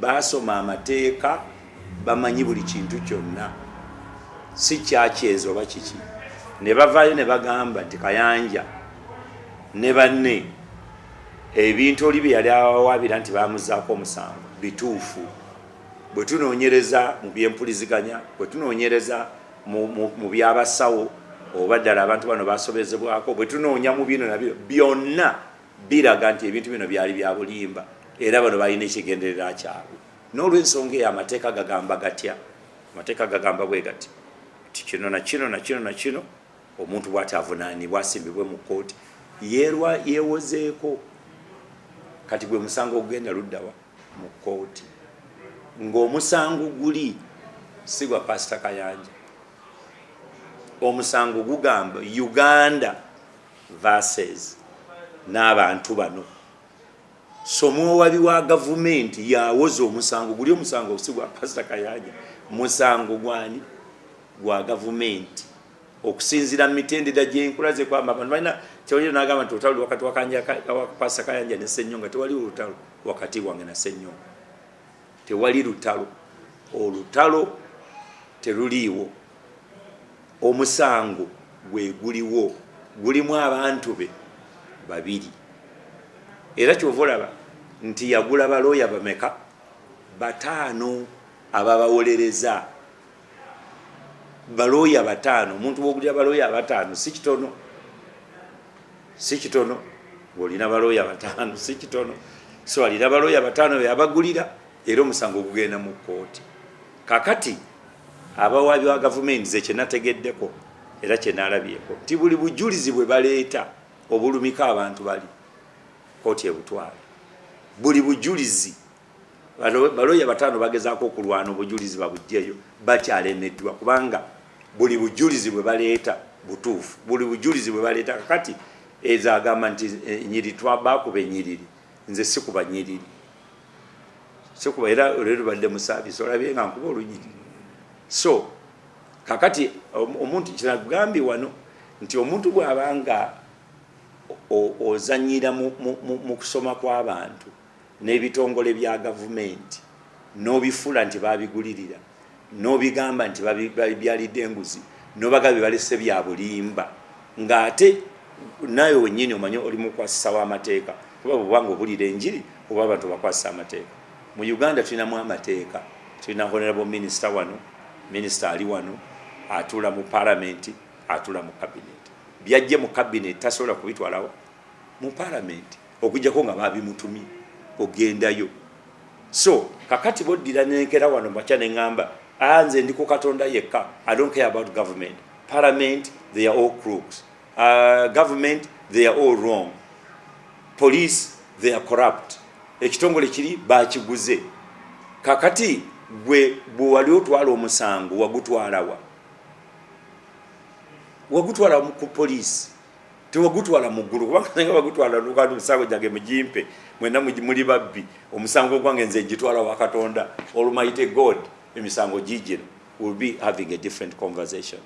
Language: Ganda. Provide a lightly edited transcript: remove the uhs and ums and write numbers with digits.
basoma amateeka bamanyi buli kintu kyonna si kyakyezo oba kiki ne bavaayo ne bagamba nti kayanja ne banne ebintu oli bye yali awawaabira nti bamuzaako omusango bituufu bwe tunoonyereza mu byempuliziganya bwe tunoonyereza mu byabasawo oba ddala abantu bano basobezebwako bwe tunoonya mu bino nabyo byonna biraga nti ebintu bino byali bya bulimba era bano balina ekigenderera kyabwe n'olw'ensonga eyo amateeka gagamba gatya amateeka gagamba bwe gati ti kino na kino na kino na kino omuntu bw'ati avunaanibwa asimbibwe mu kkooti yeewozeeko kati gwe musango ogugenda luddawa mu kkooti ng'omusango guli si gwa pasita Kayanja omusango gugamba Uganda versus n'abantu bano so muwabi wa gavumenti yawoza omusango guli omusango si gwa pasita Kayanja musango gwani gwa gavumenti okusinzira mitendera gyenkulaze kwamba abantu balina kyolero n'agamba nti olutalo wakati wa pasita Kayanja ne Ssenyonga tewali olutalo wakati wange na Ssenyonga tewali lutalo olutalo teruliiwo omusango gwe guliwo gulimu abantu be babiri era kyova olaba nti yagula balooya bameka bataano ababawolereza balooya bataano omuntu bwogulira balooya bataano si kitono ng'olina balooya bataano si kitono so alina balooya bataano yabagulira era omusango gugenda mu kkooti kakati abawaabi wa gavumenti ze kyenategeddeko era kyenalabyeko nti buli bujulizi bwe baleeta obulumika abantu bali kkooti ebutwala buli bujulizi balooya bataano bagezaako okulwana obujulizi babugjeyo bakyalemeddwa kubanga buli bujulizi bwe baleeta butuufu buli bujulizi bwe baleeta kakati ezo agamba nti nyiri twabakuba enyiriri nze sikuba nyiriri sikuba era olero badde mu saavisi olabye nga nkuba olunyiriri so kakati omuntu kinagambi wano nti omuntu bw'abanga ozanyira mu kusoma kw'abantu n'ebitongole bya gavumenti n'obifula nti babigulirira n'obigamba nti byalidde enguzi n'obagaba balese bya bulimba ng'ate naye wennyini omanyi oli mukwasisa w'amateeka kuba bwobanga obulira enjiri oba abantu bakwasisa amateeka mu Uganda tulinamu amateeka tulina honorable minister wano minisita ali wano atula mu palamenti atula mu kabineti byajje mu kabineti tasobola kubitwalawo mu palamenti okujjako nga babimutumye ogendayo so kakati boddira nenkera wano makya neŋŋamba nze ndi ku Katonda yekka I don't care about government parliament they are all crooks government they are all wrong police they are corrupt ekitongole kiri bakiguze kakati gwe bwali otwala omusango wagutwala ku polisi tewagutwala mu ggulu kubanga nga bagutwala lukati omusango jange mugimpe mwena muli babbi omusango gwange nze gitwala wa Katonda Almighty God emisango gijino will be having a different conversation.